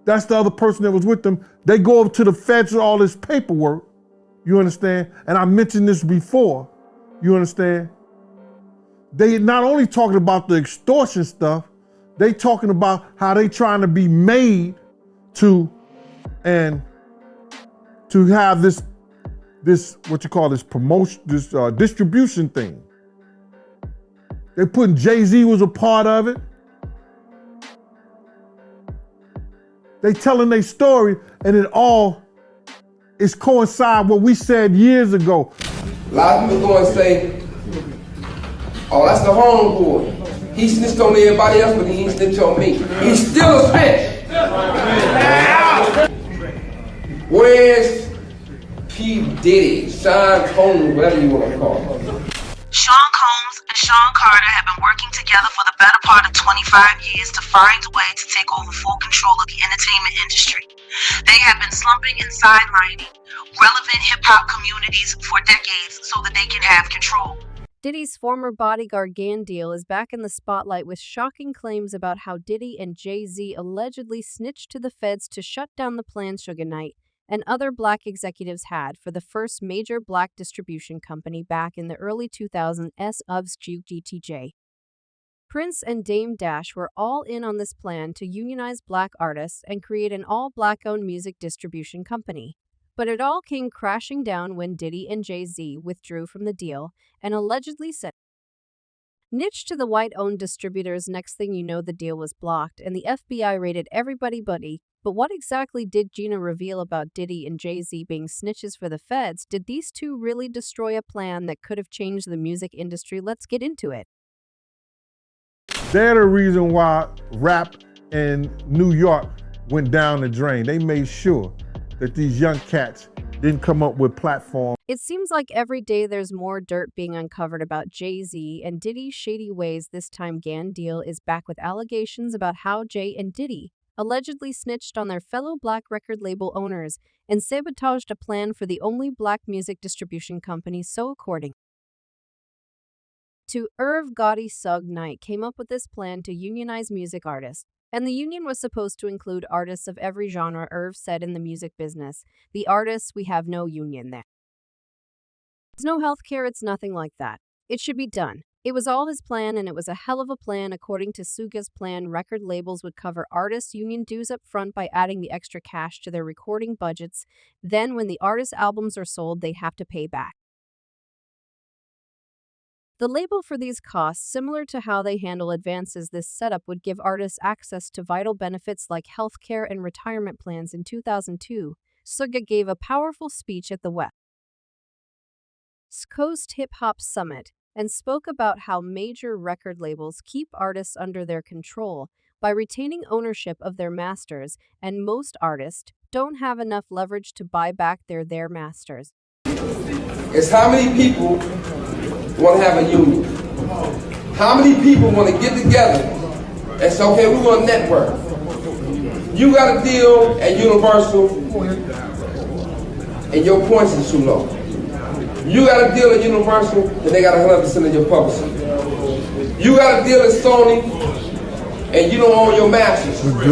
That's the other person that was with them. They go over to the feds with all this paperwork. You understand? And I mentioned this before. You understand? They not only talking about the extortion stuff, they talking about how they trying to be made to have this what you call this promotion, this distribution thing. They putting Jay-Z was a part of it. They telling their story, and it all is coincide what we said years ago. A lot of people go and say, oh, that's the homeboy. He snitched on everybody else, but he ain't snitched on me. He's still a snitch. Where's P. Diddy, Shyne, whatever you want to call him? Sean Combs and Sean Carter have been working together for the better part of 25 years to find a way to take over full control of the entertainment industry. They have been slumping and sidelining relevant hip-hop communities for decades so that they can have control. Diddy's former bodyguard gang deal is back in the spotlight with shocking claims about how Diddy and Jay-Z allegedly snitched to the feds to shut down the planned Suge Knight and other black executives had for the first major black distribution company back in the early 2000s of SABOTAGED. Prince and Dame Dash were all in on this plan to unionize black artists and create an all-black-owned music distribution company. But it all came crashing down when Diddy and Jay-Z withdrew from the deal and allegedly said niche to the white-owned distributors. Next thing you know, the deal was blocked and the FBI raided everybody but what exactly did Gina reveal about Diddy and Jay-Z being snitches for the feds? Did these two really destroy a plan that could have changed the music industry? Let's get into it. They're the reason why rap in New York went down the drain. They made sure that these young cats didn't come up with platforms. It seems like every day there's more dirt being uncovered about Jay-Z and Diddy's shady ways. This time gang deal is back with allegations about how Jay and Diddy allegedly snitched on their fellow black record label owners and sabotaged a plan for the only black music distribution company. So according to Irv Gotti, Suge Knight came up with this plan to unionize music artists, and the union was supposed to include artists of every genre. Irv said, in the music business, the artists, we have no union there. There's no healthcare, it's nothing like that. It should be done. It was all his plan, and it was a hell of a plan. According to Suge's plan, record labels would cover artists' union dues up front by adding the extra cash to their recording budgets. Then, when the artists' albums are sold, they have to pay back the label for these costs. Similar to how they handle advances, this setup would give artists access to vital benefits like healthcare and retirement plans. In 2002, Suge gave a powerful speech at the West Coast Hip Hop Summit and spoke about how major record labels keep artists under their control by retaining ownership of their masters, and most artists don't have enough leverage to buy back their masters. It's how many people want to have a union? How many people want to get together and say, okay, we're going to network. You got a deal at Universal and your points is too low. You got a deal at Universal and they got 100% of your publishing. You got a deal at Sony and you don't own your masters, but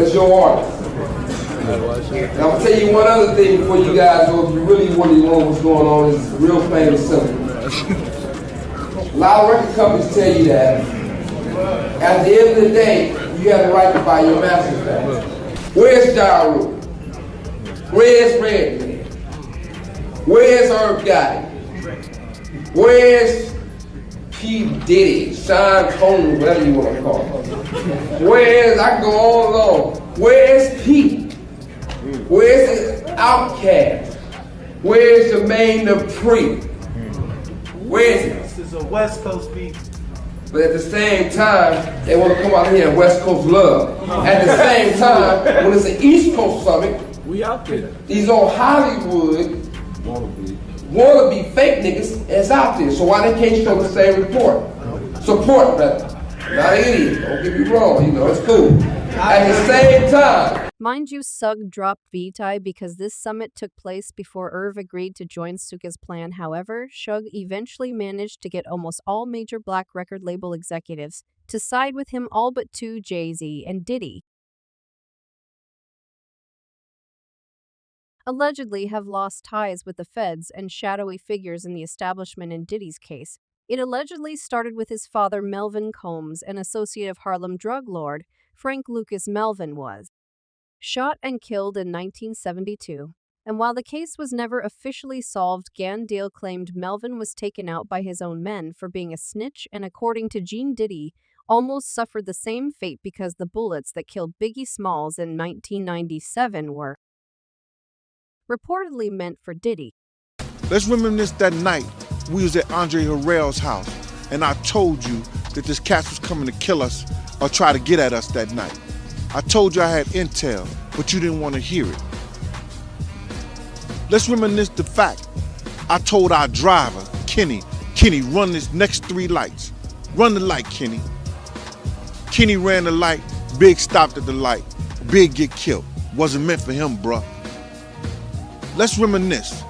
it's your artist. And I'm going to tell you one other thing before you guys go, if you really want to know what's going on, it's real plain and simple. A lot of record companies tell you that at the end of the day, you have the right to buy your masters back. Where's Ja Rule? Where's Redman? Where's Irv Gotti? Where's P. Diddy, Shyne, whatever you want to call him? Where's, I can go on and on. Where's Pete? Where's the Outkast? Where's Jermaine Dupri? Where's it? This is a West Coast beat. But at the same time, they want to come out here and West Coast love. At the same time, when it's an East Coast summit, We out there. these old Hollywood wannabe fake niggas is out there. So why they can't show the same report? Support, brother. Not an idiot. Don't get me wrong. You know, it's cool. At the same time, Mind you, Suge dropped Vitae because this summit took place before Irv agreed to join Suge's plan. However, Suge eventually managed to get almost all major black record label executives to side with him, all but two, Jay-Z and Diddy. allegedly have lost ties with the feds and shadowy figures in the establishment. In Diddy's case, it allegedly started with his father Melvin Combs, an associate of Harlem drug lord Frank Lucas. Melvin was shot and killed in 1972. And while the case was never officially solved, Gandil claimed Melvin was taken out by his own men for being a snitch and, according to Gene, Diddy almost suffered the same fate because the bullets that killed Biggie Smalls in 1997 were reportedly meant for Diddy. Let's reminisce that night we was at Andre Harrell's house, and I told you that this cat was coming to kill us or try to get at us that night. I told you I had intel, but you didn't want to hear it. Let's reminisce the fact I told our driver, Kenny, run this next 3 lights. Run the light, Kenny. Kenny ran the light, Big stopped at the light. Big get killed. Wasn't meant for him, bruh. Let's reminisce.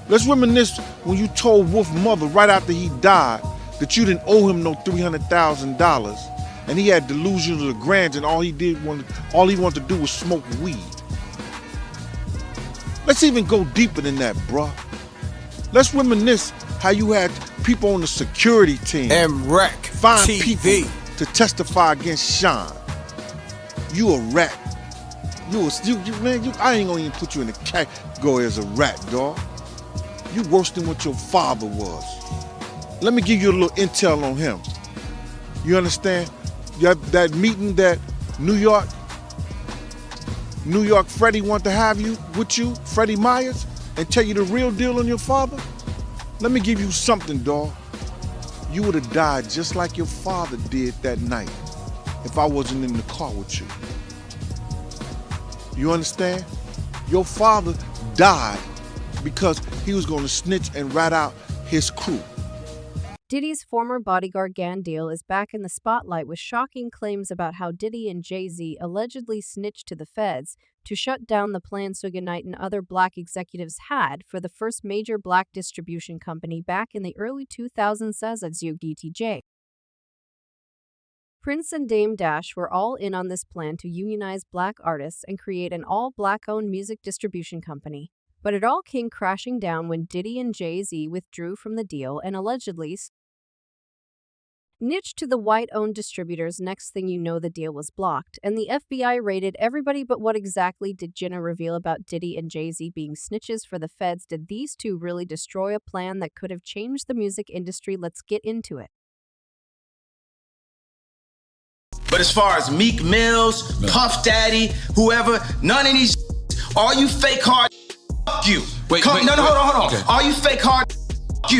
Let's reminisce when you told Wolf's mother right after he died that you didn't owe him no $300,000, and he had delusions of grandeur, and all he wanted to do was smoke weed. Let's even go deeper than that, bruh. Let's reminisce how you had people on the security team find people to testify against Shyne. You a rat. I ain't gonna even put you in the category as a rat, dog. You worse than what your father was. Let me give you a little intel on him. You understand? That meeting that New York Freddie want to have with you, Freddie Myers, and tell you the real deal on your father? Let me give you something, dog. You would have died just like your father did that night if I wasn't in the car with you. You understand? Your father died because he was going to snitch and rat out his crew. Diddy's former bodyguard Gandil is back in the spotlight with shocking claims about how Diddy and Jay-Z allegedly snitched to the feds to shut down the plans Suge Knight and other black executives had for the first major black distribution company back in the early 2000s, SABOTAGED. Prince and Dame Dash were all in on this plan to unionize black artists and create an all-black-owned music distribution company. But it all came crashing down when Diddy and Jay-Z withdrew from the deal and allegedly snitched to the white-owned distributors. Next thing you know, the deal was blocked, and the FBI raided everybody. But what exactly did Jenna reveal about Diddy and Jay-Z being snitches for the feds? Did these two really destroy a plan that could have changed the music industry? Let's get into it. But as far as Meek Mills, Puff Daddy, whoever, none of these, all you fake hard, you. Hold on. Okay. All you fake hard, you.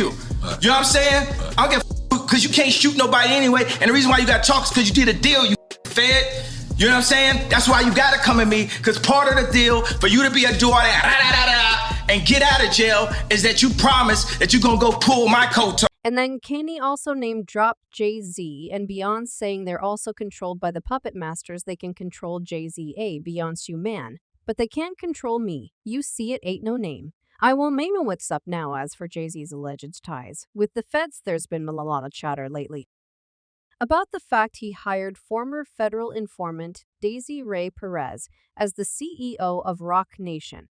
You know what I'm saying? I don't give because you can't shoot nobody anyway, and the reason why you got to talk is because you did a deal, you fed. You know what I'm saying? That's why you got to come at me, because part of the deal for you to be a do all that and get out of jail is that you promise that you're going to go pull my coat. And then Kanye also name-dropped Jay-Z and Beyonce, saying they're also controlled by the puppet masters. They can control Jay-Z, Beyonce, you man. But they can't control me. You see it ain't no name. I won't make no what's up now. As for Jay-Z's alleged ties with the feds, there's been a lot of chatter lately about the fact he hired former federal informant Daisy Ray Perez as the CEO of Roc Nation.